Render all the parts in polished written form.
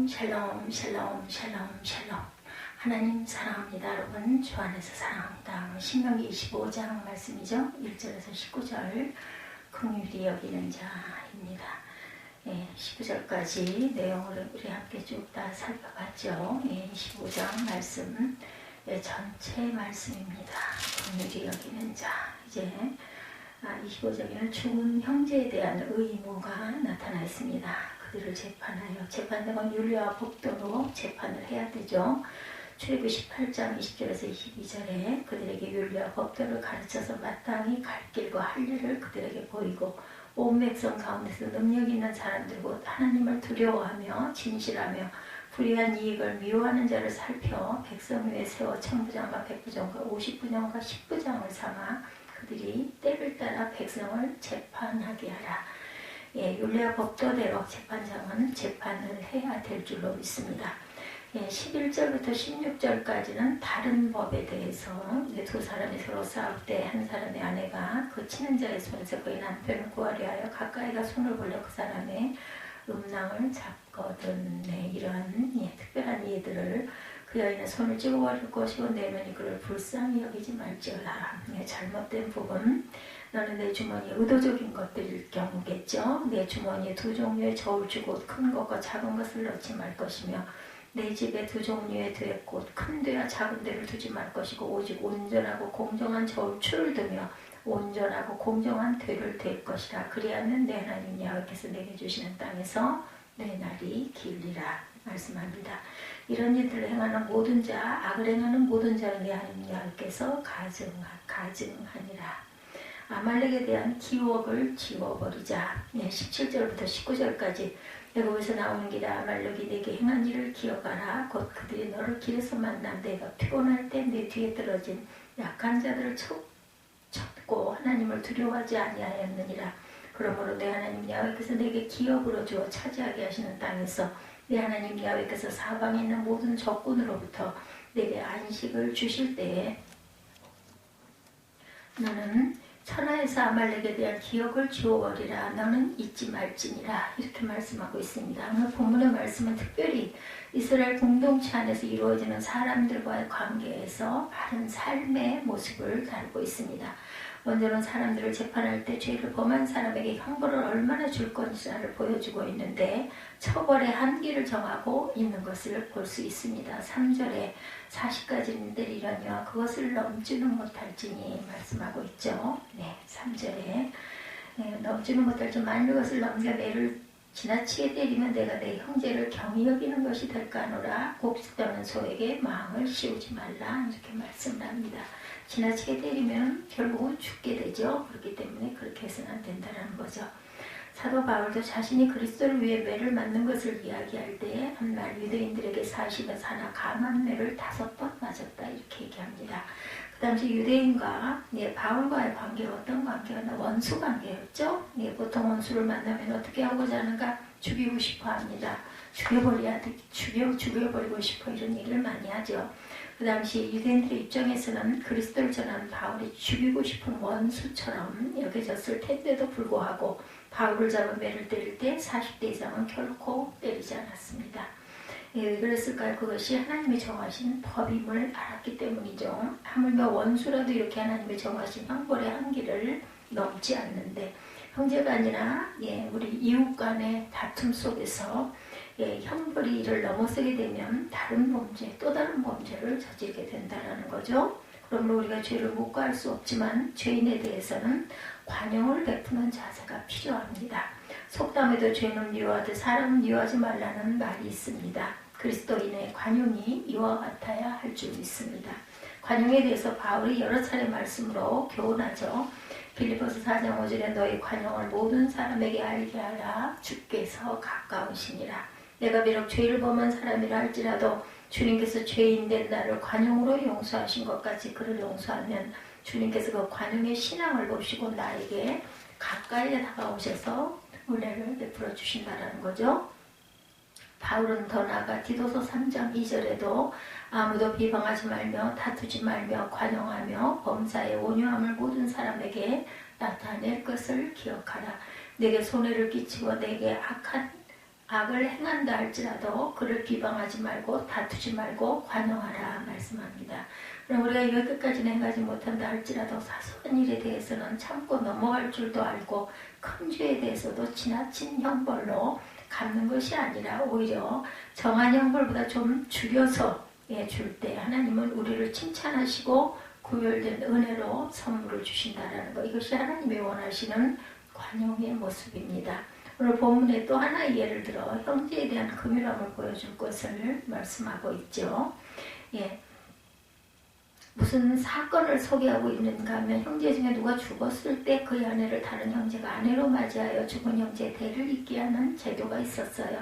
샬롬 샬롬 샬롬 샬롬. 하나님 사랑합니다. 여러분 주 안에서 사랑합니다. 신명기 25장 말씀이죠. 1절에서 19절 긍휼히 여기는 자입니다. 19절까지 내용을 우리 함께 쭉 다 살펴봤죠. 25장 말씀 전체 말씀입니다. 긍휼히 여기는 자. 이제 25장에는 죽은 형제에 대한 의무가 나타나 있습니다. 그들을 재판하여, 재판된 건 율례와 법도로 재판을 해야 되죠. 출애굽 18장 20절에서 22절에 그들에게 율례와 법도를 가르쳐서 마땅히 갈 길과 할 일을 그들에게 보이고 온 백성 가운데서 능력 있는 사람들과 하나님을 두려워하며 진실하며 불의한 이익을 미워하는 자를 살펴 백성 위에 세워 천부장과 백부장과 50부장과 10부장을 삼아 그들이 때를 따라 백성을 재판하게 하라. 율례와 법도대로 재판장은 재판을 해야 될 줄로 믿습니다. 11절부터 16절까지는 다른 법에 대해서 두 사람이 서로 싸울 때 한 사람의 아내가 그 치는 자의 손에서 그의 남편을 구하려 하여 가까이가 손을 벌려 그 사람의 음낭을 잡거든. 이러한 특별한 이들을 그 여인의 손을 찍어버릴 것이고 내면이 그를 불쌍히 여기지 말지어라. 잘못된 부분, 너는 내 주머니에 의도적인 것들일 경우겠죠. 내 주머니에 두 종류의 저울 주고 큰 것과 작은 것을 넣지 말 것이며 내 집에 두 종류의 되곧 큰 되와 작은 되를 두지 말 것이고 오직 온전하고 공정한 저울추를 두며 온전하고 공정한 되를 댈 것이라. 그리하면 내 하나님 여호와께서 내게 주시는 땅에서 내 날이 길리라 말씀합니다. 이런 일들을 행하는 모든 자, 악을 행하는 모든 자는 내 하나님 여호와께서 가증하니라. 아말렉에 대한 기억을 지워버리자. 17절부터 19절까지 애굽에서 나오는 길에 아말렉이 내게 행한 일을 기억하라. 곧 그들이 너를 길에서 만남 내가 피곤할 때 내 뒤에 떨어진 약한 자들을 쳤고 하나님을 두려워하지 아니하였느니라. 그러므로 내 하나님 야훼께서 내게 기업으로 주어 차지하게 하시는 땅에서 내 하나님 야훼께서 사방에 있는 모든 적군으로부터 내게 안식을 주실 때에 너는 천하에서 아말렉에 대한 기억을 지워버리라. 너는 잊지 말지니라. 이렇게 말씀하고 있습니다. 오늘 본문의 말씀은 특별히 이스라엘 공동체 안에서 이루어지는 사람들과의 관계에서 바른 삶의 모습을 다루고 있습니다. 먼저는 사람들을 재판할 때 죄를 범한 사람에게 형벌을 얼마나 줄 것인지를 보여주고 있는데 처벌의 한계를 정하고 있는 것을 볼 수 있습니다. 3절에 40가지 때리려니와 그것을 넘지는 못할지니 말씀하고 있죠. 3절에 넘지는 못할지 만일 그것을 넘겨 매를 지나치게 때리면 내가 내 형제를 경히 여기는 것이 될까 하노라. 곡식 떠는 소에게 마음을 씌우지 말라. 이렇게 말씀을 합니다. 지나치게 때리면 결국은 죽게 되죠. 그렇기 때문에 그렇게 해서는 안 된다는 거죠. 사도 바울도 자신이 그리스도를 위해 매를 맞는 것을 이야기할 때 한날 유대인들에게 40여 사나 감한 매를 5번 맞았다 이렇게 얘기합니다. 그 당시 유대인과 바울과의 관계가 어떤 관계였나? 원수 관계였죠. 보통 원수를 만나면 어떻게 하고자 하는가? 죽이고 싶어 합니다. 죽여버리고 싶어 이런 얘기를 많이 하죠. 그 당시 유대인들의 입장에서는 그리스도를 전하는 바울이 죽이고 싶은 원수처럼 여겨졌을 텐데도 불구하고 바울을 잡아 매를 때릴 때 40대 이상은 결코 때리지 않았습니다. 왜 그랬을까요? 그것이 하나님이 정하신 법임을 알았기 때문이죠. 하물며 원수라도 이렇게 하나님이 정하신 형벌의 한계를 넘지 않는데 형제가 아니라 우리 이웃 간의 다툼 속에서 형벌이 이를 넘어서게 되면 다른 범죄, 또 다른 범죄를 저지르게 된다는 거죠. 그러므로 우리가 죄를 묵과할 수 없지만 죄인에 대해서는 관용을 베푸는 자세가 필요합니다. 속담에도 죄는 미워하듯 사람은 미워하지 말라는 말이 있습니다. 그리스도인의 관용이 이와 같아야 할 줄 믿습니다. 관용에 대해서 바울이 여러 차례 말씀으로 교훈하죠. 빌립보서 4장 5절에 너희 관용을 모든 사람에게 알게 하라. 주께서 가까우시니라. 내가 비록 죄를 범한 사람이라 할지라도 주님께서 죄인된 나를 관용으로 용서하신 것 같이 그를 용서하면 주님께서 그 관용의 신앙을 보시고 나에게 가까이 다가오셔서 은혜를 베풀어 주신다는 거죠. 바울은 더 나아가 디도서 3장 2절에도 아무도 비방하지 말며 다투지 말며 관용하며 범사의 온유함을 모든 사람에게 나타낼 것을 기억하라. 내게 손해를 끼치고 내게 악한 악을 행한다 할지라도 그를 비방하지 말고 다투지 말고 관용하라 말씀합니다. 그럼 우리가 여기까지는 행하지 못한다 할지라도 사소한 일에 대해서는 참고 넘어갈 줄도 알고 큰 죄에 대해서도 지나친 형벌로 갚는 것이 아니라 오히려 정한 형벌보다 좀 줄여서 줄 때 하나님은 우리를 칭찬하시고 구별된 은혜로 선물을 주신다라는 것. 이것이 하나님이 원하시는 관용의 모습입니다. 오늘 본문에 또 하나의 예를 들어 형제에 대한 긍휼함을 보여줄 것을 말씀하고 있죠. 무슨 사건을 소개하고 있는가 하면 형제 중에 누가 죽었을 때 그의 아내를 다른 형제가 아내로 맞이하여 죽은 형제의 대를 잇게 하는 제도가 있었어요.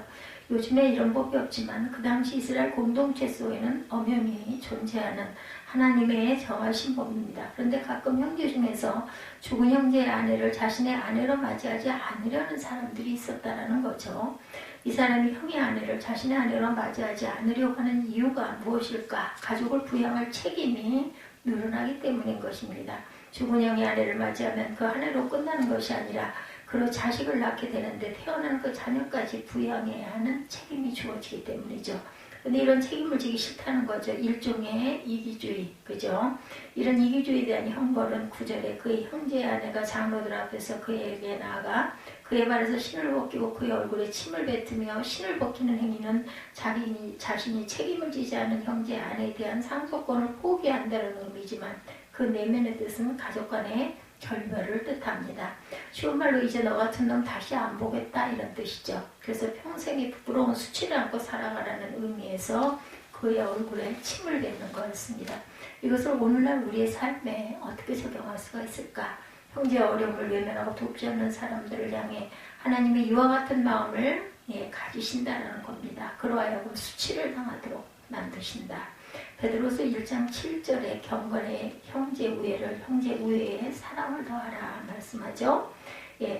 요즘에 이런 법이 없지만 그 당시 이스라엘 공동체 속에는 엄연히 존재하는 하나님의 정하신 법입니다. 그런데 가끔 형제 중에서 죽은 형제의 아내를 자신의 아내로 맞이하지 않으려는 사람들이 있었다는 거죠. 이 사람이 형의 아내를 자신의 아내로 맞이하지 않으려고 하는 이유가 무엇일까? 가족을 부양할 책임이 늘어나기 때문인 것입니다. 죽은 형의 아내를 맞이하면 그 아내로 끝나는 것이 아니라 그로 자식을 낳게 되는데 태어난 그 자녀까지 부양해야 하는 책임이 주어지기 때문이죠. 근데 이런 책임을 지기 싫다는 거죠. 일종의 이기주의, 그죠? 이런 이기주의에 대한 형벌은 9절에 그의 형제의 아내가 장로들 앞에서 그에게 나아가 그의 발에서 신을 벗기고 그의 얼굴에 침을 뱉으며 신을 벗기는 행위는 자신이 책임을 지지 않은 형제의 아내에 대한 상속권을 포기한다는 의미지만 그 내면의 뜻은 가족 간의 결별을 뜻합니다. 쉬운 말로 이제 너 같은 놈 다시 안 보겠다 이런 뜻이죠. 그래서 평생에 부끄러운 수치를 안고 살아가라는 의미에서 그의 얼굴에 침을 뱉는 거였습니다. 이것을 오늘날 우리의 삶에 어떻게 적용할 수가 있을까? 형제의 어려움을 외면하고 돕지 않는 사람들을 향해 하나님의 이와 같은 마음을 가지신다는 겁니다. 그러하여금 수치를 당하도록 만드신다. 베드로서 1장 7절에 경건의 형제 우애에 사랑을 더하라 말씀하죠.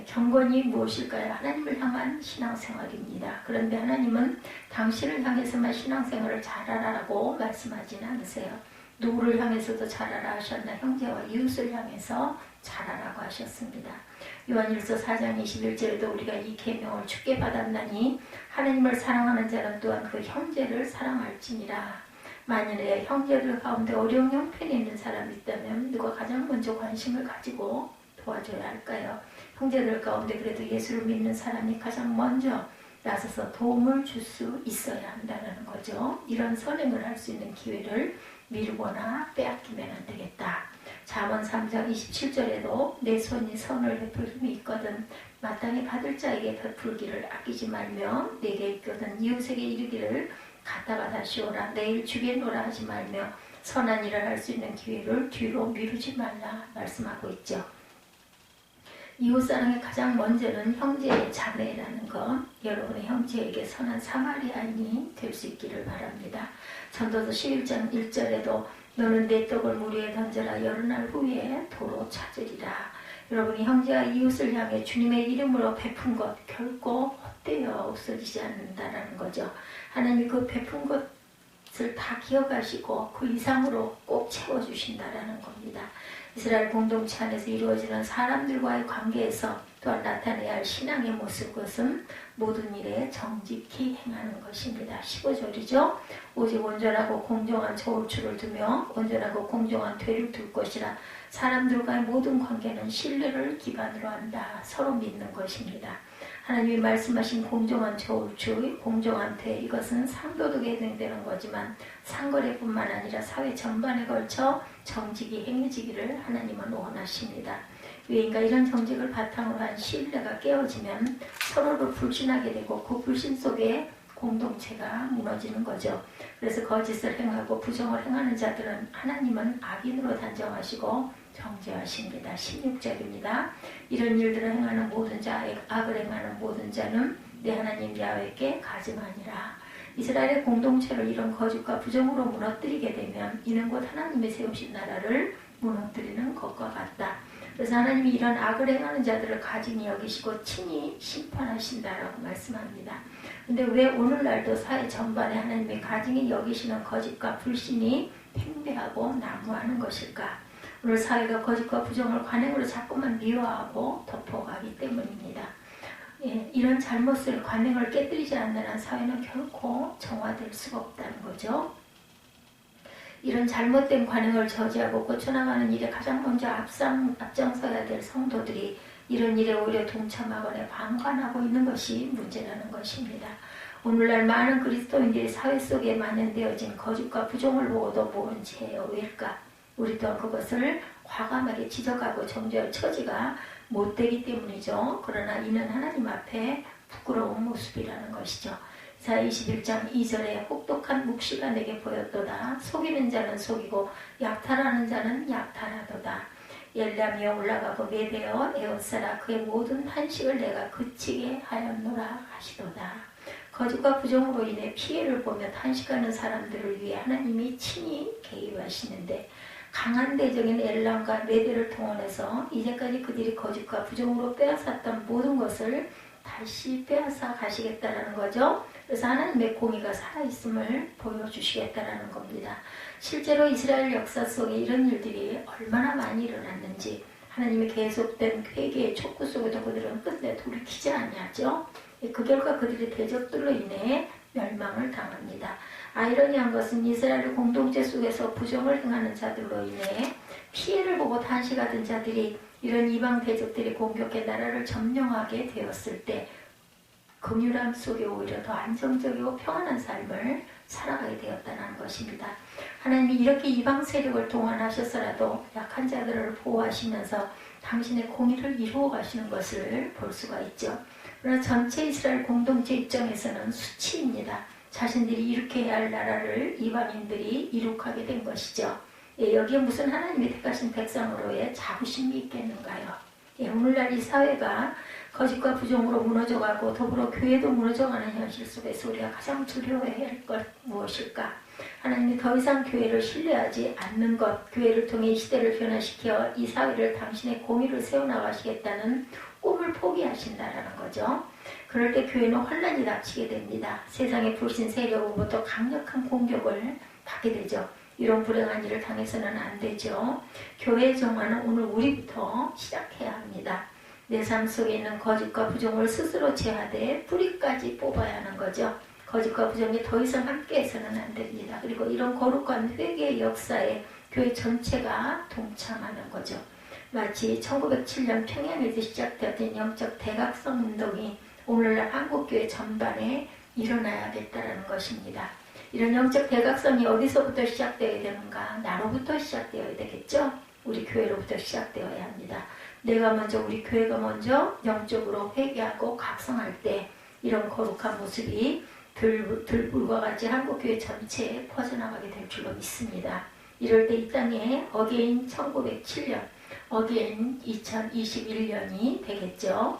경건이 무엇일까요? 하나님을 향한 신앙생활입니다. 그런데 하나님은 당신을 향해서만 신앙생활을 잘하라고 말씀하지는 않으세요. 누구를 향해서도 잘하라 하셨나? 형제와 이웃을 향해서 잘하라고 하셨습니다. 요한일서 4장 21절에도 우리가 이 계명을 주께 받았나니 하나님을 사랑하는 자는 또한 그 형제를 사랑할지니라. 만일에 형제들 가운데 어려운 형편에 있는 사람이 있다면 누가 가장 먼저 관심을 가지고 도와줘야 할까요? 형제들 가운데 그래도 예수를 믿는 사람이 가장 먼저 나서서 도움을 줄 수 있어야 한다는 거죠. 이런 선행을 할 수 있는 기회를 미루거나 빼앗기면 안 되겠다. 잠언 3장 27절에도 내 손이 선을 베풀 힘이 있거든 마땅히 받을 자에게 베풀기를 아끼지 말며 내게 있거든 이웃에게 이르기를 갔다가 다시 오라 내일 주겠노라 하지 말며 선한 일을 할 수 있는 기회를 뒤로 미루지 말라 말씀하고 있죠. 이웃사랑의 가장 먼저는 형제의 자매라는 것, 여러분의 형제에게 선한 사마리아인이 될 수 있기를 바랍니다. 전도서 11장 1절에도 너는 내 떡을 물 위에 던져라 여러 날 후에 도로 찾으리라. 여러분이 형제와 이웃을 향해 주님의 이름으로 베푼 것 결코 헛되어 없어지지 않는다라는 거죠. 하나님이 그 베푼 것을 다 기억하시고 그 이상으로 꼭 채워주신다라는 겁니다. 이스라엘 공동체 안에서 이루어지는 사람들과의 관계에서 또한 나타내야 할 신앙의 모습, 그것은 모든 일에 정직히 행하는 것입니다. 15절이죠. 오직 온전하고 공정한 저울추를 두며 온전하고 공정한 되를 둘 것이라. 사람들과의 모든 관계는 신뢰를 기반으로 한다. 서로 믿는 것입니다. 하나님이 말씀하신 공정한 저울추, 공정한 대, 이것은 상도덕에 해당되는 거지만 상거래뿐만 아니라 사회 전반에 걸쳐 정직이 행해지기를 하나님은 원하십니다. 왜인가? 이런 정직을 바탕으로 한 신뢰가 깨어지면 서로를 불신하게 되고 그 불신 속에 공동체가 무너지는 거죠. 그래서 거짓을 행하고 부정을 행하는 자들은 하나님은 악인으로 단정하시고 정죄하십니다. 16절입니다. 이런 일들을 행하는 모든 자, 악을 행하는 모든 자는 내 하나님 야훼께 가증하니라. 이스라엘의 공동체를 이런 거짓과 부정으로 무너뜨리게 되면 이는 곧 하나님의 세우신 나라를 무너뜨리는 것과 같다. 그래서 하나님이 이런 악을 행하는 자들을 가증히 여기시고 친히 심판하신다라고 말씀합니다. 근데 왜 오늘날도 사회 전반에 하나님의 가증히 여기시는 거짓과 불신이 팽배하고 난무하는 것일까? 오늘 사회가 거짓과 부정을 관행으로 자꾸만 미화하고 덮어가기 때문입니다. 이런 잘못을 관행을 깨뜨리지 않는 한 사회는 결코 정화될 수가 없다는 거죠. 이런 잘못된 관행을 저지하고 고쳐나가는 일에 가장 먼저 앞장서야 될 성도들이 이런 일에 오히려 동참하거나 방관하고 있는 것이 문제라는 것입니다. 오늘날 많은 그리스도인들이 사회 속에 만연되어진 거짓과 부정을 보고도 모른 채 왜일까? 우리 또한 그것을 과감하게 지적하고 정죄할 처지가 못되기 때문이죠. 그러나 이는 하나님 앞에 부끄러운 모습이라는 것이죠. 이사야 21장 2절에 혹독한 묵시가 내게 보였도다. 속이는 자는 속이고 약탈하는 자는 약탈하도다. 엘람이여 올라가고 메대어 에옷사라 그의 모든 탄식을 내가 그치게 하였노라 하시도다. 거짓과 부정으로 인해 피해를 보며 탄식하는 사람들을 위해 하나님이 친히 개입하시는데 강한 대적인 엘람과 메대를 동원해서 이제까지 그들이 거짓과 부정으로 빼앗았던 모든 것을 다시 빼앗아 가시겠다라는 거죠. 그래서 하나님의 공의가 살아있음을 보여주시겠다라는 겁니다. 실제로 이스라엘 역사 속에 이런 일들이 얼마나 많이 일어났는지 하나님의 계속된 회개의 촉구 속에도 그들은 끝내 돌이키지 않냐죠. 그 결과 그들의 대적들로 인해 멸망을 당합니다. 아이러니한 것은 이스라엘 공동체 속에서 부정을 행하는 자들로 인해 피해를 보고 탄식하던 자들이 이런 이방 대적들이 공격해 나라를 점령하게 되었을 때 긍휼함 속에 오히려 더 안정적이고 평안한 삶을 살아가게 되었다는 것입니다. 하나님이 이렇게 이방 세력을 동원하셔서라도 약한 자들을 보호하시면서 당신의 공의를 이루어 가시는 것을 볼 수가 있죠. 그러나 전체 이스라엘 공동체 입장에서는 수치입니다. 자신들이 이룩해야 할 나라를 이방인들이 이룩하게 된 것이죠. 여기에 무슨 하나님이 택하신 백성으로의 자부심이 있겠는가요? 오늘날 이 사회가 거짓과 부정으로 무너져가고 더불어 교회도 무너져가는 현실 속에서 우리가 가장 두려워해야 할 것 무엇일까? 하나님이 더 이상 교회를 신뢰하지 않는 것, 교회를 통해 이 시대를 변화시켜 이 사회를 당신의 공의를 세워나가시겠다는 꿈을 포기하신다라는 거죠. 그럴 때 교회는 혼란이 닥치게 됩니다. 세상의 불신 세력으로부터 강력한 공격을 받게 되죠. 이런 불행한 일을 당해서는 안 되죠. 교회의 정화는 오늘 우리부터 시작해야 합니다. 내 삶 속에 있는 거짓과 부정을 스스로 제하되 뿌리까지 뽑아야 하는 거죠. 거짓과 부정이 더 이상 함께해서는 안 됩니다. 그리고 이런 거룩한 회개의 역사에 교회 전체가 동참하는 거죠. 마치 1907년 평양에서 시작되었던 영적 대각성 운동이 오늘날 한국교회 전반에 일어나야겠다는 것입니다. 이런 영적 대각성이 어디서부터 시작되어야 되는가? 나로부터 시작되어야 되겠죠? 우리 교회로부터 시작되어야 합니다. 내가 먼저, 우리 교회가 먼저 영적으로 회개하고 각성할 때 이런 거룩한 모습이 들불과 같이 한국교회 전체에 퍼져나가게 될 줄로 믿습니다. 이럴 때 이 땅에 어게인 1907년, 어게인 2021년이 되겠죠.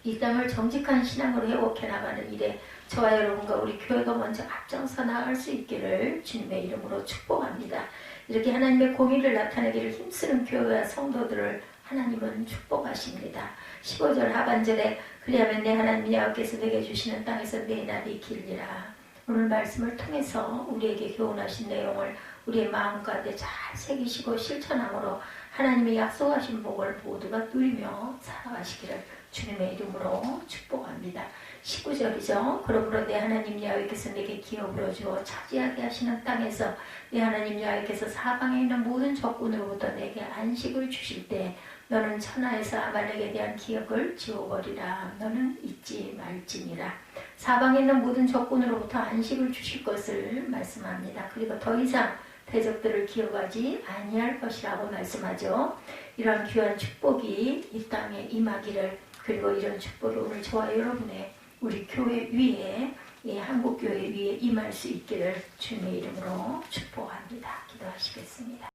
이 땅을 정직한 신앙으로 회복해 나가는 일에 저와 여러분과 우리 교회가 먼저 앞장서 나갈 수 있기를 주님의 이름으로 축복합니다. 이렇게 하나님의 공의를 나타내기를 힘쓰는 교회와 성도들을 하나님은 축복하십니다. 15절 하반절에 그리하면 내 하나님 여호와께서 내게 주시는 땅에서 내 날이 길리라. 오늘 말씀을 통해서 우리에게 교훈하신 내용을 우리의 마음 가운데 잘 새기시고 실천함으로 하나님의 약속하신 복을 모두가 누리며 살아가시기를 주님의 이름으로 축복합니다. 19절이죠. 그러므로 내 하나님 여호와께서 내게 기업으로 주어 차지하게 하시는 땅에서 내 하나님 여호와께서 사방에 있는 모든 적군으로부터 내게 안식을 주실 때 너는 천하에서 아말렉에 대한 기억을 지워버리라. 너는 잊지 말지니라. 사방에 있는 모든 적군으로부터 안식을 주실 것을 말씀합니다. 그리고 더 이상 대적들을 기억하지 아니할 것이라고 말씀하죠. 이런 귀한 축복이 이 땅에 임하기를, 그리고 이런 축복이 오늘 저와 여러분의 우리 교회 위에, 한국교회 위에 임할 수 있기를 주님의 이름으로 축복합니다. 기도하시겠습니다.